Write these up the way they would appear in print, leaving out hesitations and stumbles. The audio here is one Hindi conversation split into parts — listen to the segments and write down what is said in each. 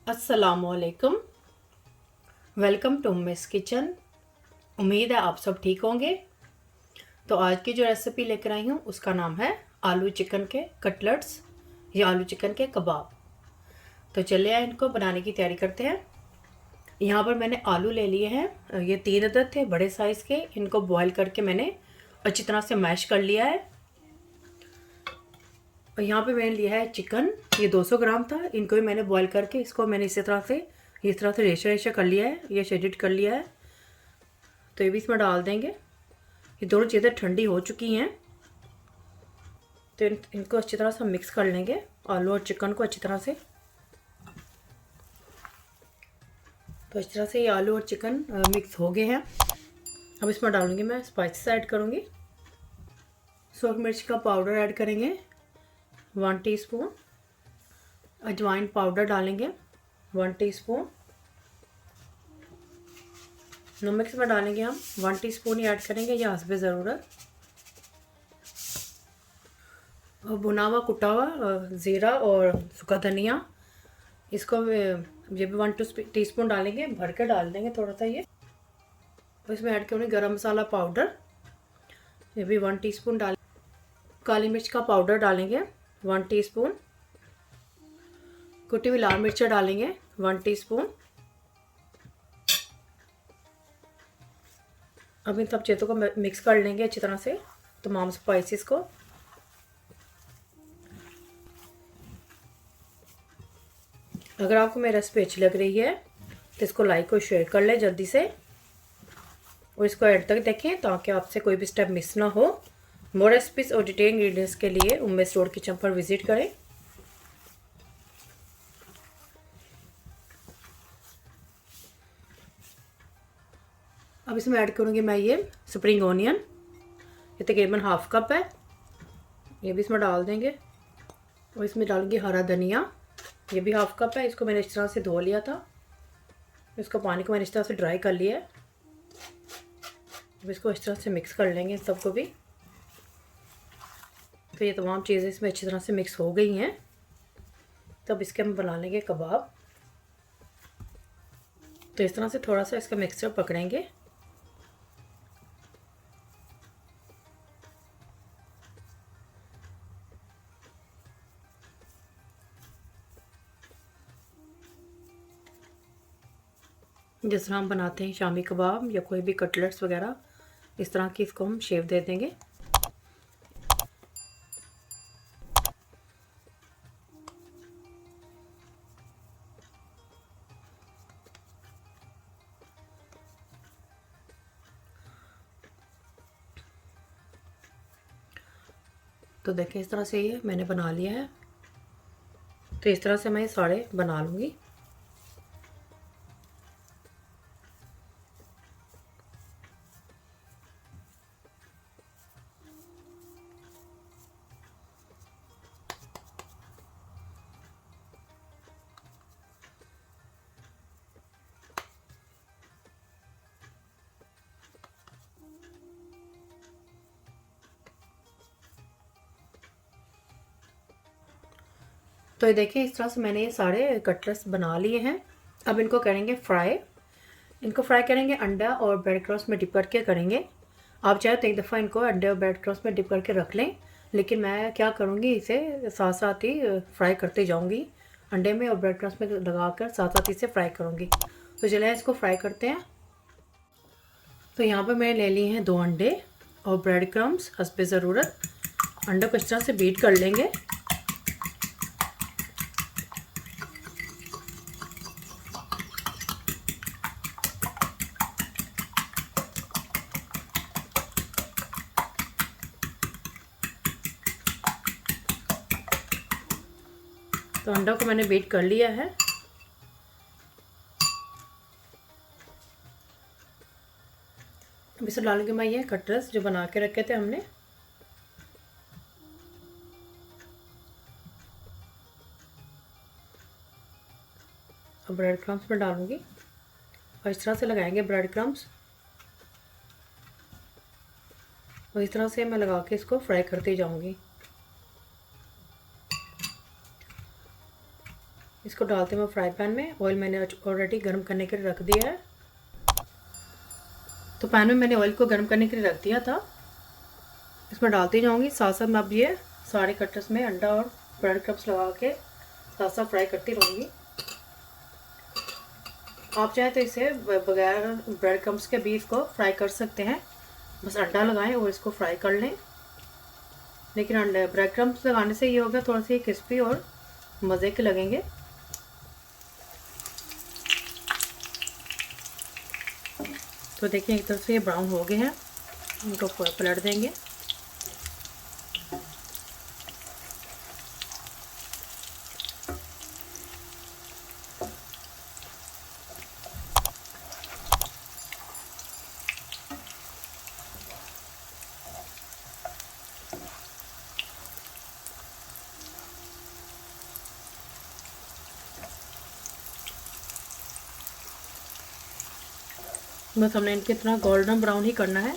अस्सलामुअलैकुम। Welcome to miss kitchen. उम्मीद है आप सब ठीक होंगे। तो आज की जो रेसिपी लेकर आई हूँ उसका नाम है आलू चिकन के कटलेट्स या आलू चिकन के कबाब। तो चलिए इनको बनाने की तैयारी करते हैं। यहाँ पर मैंने आलू ले लिए हैं, ये 3 अदद थे बड़े साइज़ के। इनको बॉईल करके मैंने अच्छी तरह से मैश कर लिया है। और यहाँ पे मैंने लिया है चिकन, ये 200 ग्राम था। इनको भी मैंने बॉईल करके इसको मैंने इस तरह से रेशा रेशा कर लिया है, ये शेडेड कर लिया है। तो ये भी इसमें डाल देंगे। ये दोनों चीज़ें ठंडी हो चुकी हैं, तो इनको अच्छी तरह से मिक्स कर लेंगे, आलू और चिकन को अच्छी तरह से। तो इस तरह से ये आलू और चिकन मिक्स हो गए हैं। अब इसमें डालूंगी मैं स्पाइसेस ऐड करूँगी। सूखी मिर्च का पाउडर ऐड करेंगे 1 टीस्पून। अजवाइन पाउडर डालेंगे 1 टीस्पून। नमक इसमें डालेंगे हम 1 टीस्पून ही ऐड करेंगे, या हस्बे ज़रूरत। और भुना हुआ कुटा हुआ ज़ीरा और सूखा धनिया, इसको ये भी 1 टीस्पून डालेंगे, भर के डाल देंगे थोड़ा सा ये। और इसमें ऐड करेंगे गरम मसाला पाउडर, ये भी 1 टीस्पून डाल। काली मिर्च का पाउडर डालेंगे 1 टीस्पून। कुटी हुई लाल मिर्च डालेंगे 1 टीस्पून। अब इन सब चीज़ों को मिक्स कर लेंगे अच्छी तरह से, तमाम स्पाइसेस को। अगर आपको मेरी रेसिपी अच्छी लग रही है तो इसको लाइक और शेयर कर लें जल्दी से, और इसको एंड तक देखें ताकि आपसे कोई भी स्टेप मिस ना हो। मोर रेसिपीज़ और डिटेल इंग्रेडिएंट्स के लिए उम्मे स्टोर किचन पर विजिट करें। अब इसमें ऐड करूँगी मैं ये स्प्रिंग ऑनियन, ये तकरीबन हाफ कप है, ये भी इसमें डाल देंगे। और इसमें डालूंगी हरा धनिया, ये भी हाफ कप है। इसको मैंने इस तरह से धो लिया था, इसको पानी को मैंने इस तरह से ड्राई कर लिया है। अब इसको इस तरह से मिक्स कर लेंगे सबको भी। तो ये तमाम चीज़ें इसमें अच्छी तरह से मिक्स हो गई हैं। तब इसके हम बना लेंगे कबाब। तो इस तरह से थोड़ा सा इसका मिक्सचर पकड़ेंगे। जिस तरह हम बनाते हैं शामी कबाब या कोई भी कटलेट्स वगैरह, इस तरह की इसको हम शेप दे देंगे। तो देखें इस तरह से ये मैंने बना लिया है। तो इस तरह से मैं ये सारे बना लूँगी। तो ये देखिए इस तरह से मैंने ये सारे कटलेट्स बना लिए हैं। अब इनको करेंगे फ्राई। इनको फ्राई करेंगे अंडा और ब्रेड क्रम्स में डिप करके करेंगे। आप चाहे तो एक दफ़ा इनको अंडे और ब्रेड क्रम्स में डिप करके रख लें, लेकिन मैं क्या करूँगी, इसे साथ साथ ही फ्राई करते जाऊँगी। अंडे में और ब्रेड क्रम्स में लगा कर साथ साथ इसे फ्राई करूँगी। तो चलिए इसको फ्राई करते हैं। तो यहाँ पर मैंने ले लिए हैं 2 अंडे और ब्रेड क्रम्स हस्बे ज़रूरत। अंडे को इस तरह से बीट कर लेंगे। तो अंडा को मैंने बीट कर लिया है। अब इसे डालूंगी मैं ये कटलेट्स जो बना के रखे थे हमने। अब ब्रेड क्रम्स में डालूंगी और इस तरह से लगाएंगे ब्रेड क्रम्स। और इस तरह से मैं लगा के इसको फ्राई करते जाऊंगी। इसको डालते हैं मैं फ्राई पैन में। ऑयल मैंने ऑलरेडी गर्म करने के लिए रख दिया है। तो पैन में मैंने ऑयल को गर्म करने के लिए रख दिया था, इसमें डालती जाऊंगी। साथ साथ मैं अब ये सारे कटर्स में अंडा और ब्रेड क्रम्स लगा के साथ साथ फ्राई करती रहूँगी। आप चाहे तो इसे बगैर ब्रेड क्रम्स के भी इसको फ्राई कर सकते हैं, बस अंडा लगाएं और इसको फ्राई कर लें। लेकिन अंडा ब्रेड क्रम्स लगाने से ये होगा थोड़ा सा क्रिस्पी और मज़े के लगेंगे। तो देखिए एक तरफ से ये ब्राउन हो गए हैं, इनको पलट देंगे। बस हमने इनके इतना गोल्डन ब्राउन ही करना है।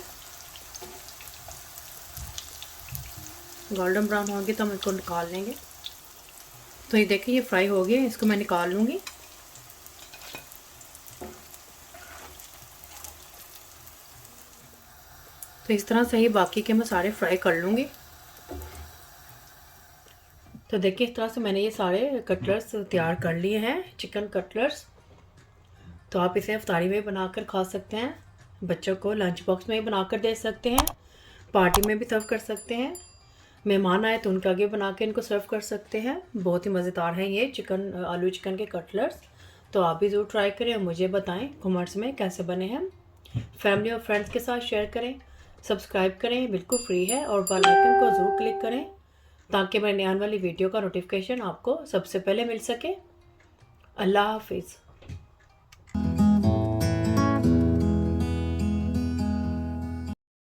गोल्डन ब्राउन होंगे तो हम इसको निकाल लेंगे। तो ये देखिए ये फ्राई हो गए, इसको मैं निकाल लूँगी। तो इस तरह से ही बाकी के मैं सारे फ्राई कर लूँगी। तो देखिए इस तरह से मैंने ये सारे कटलेट्स तैयार कर लिए हैं, चिकन कटलेट्स। तो आप इसे इफ्तारी में बनाकर खा सकते हैं, बच्चों को लंच बॉक्स में भी बनाकर दे सकते हैं, पार्टी में भी सर्व कर सकते हैं, मेहमान आए तो उनके आगे बना के इनको सर्व कर सकते हैं। बहुत ही मज़ेदार हैं ये आलू चिकन के कटलेट्स। तो आप भी ज़रूर ट्राई करें और मुझे बताएं कमेंट्स में कैसे बने हैं। फैमिली और फ्रेंड्स के साथ शेयर करें, सब्सक्राइब करें, बिल्कुल फ्री है, और बेल आइकन को ज़रूर क्लिक करें ताकि मेरी आने वाली वीडियो का नोटिफिकेशन आपको सबसे पहले मिल सके। अल्लाह हाफिज़।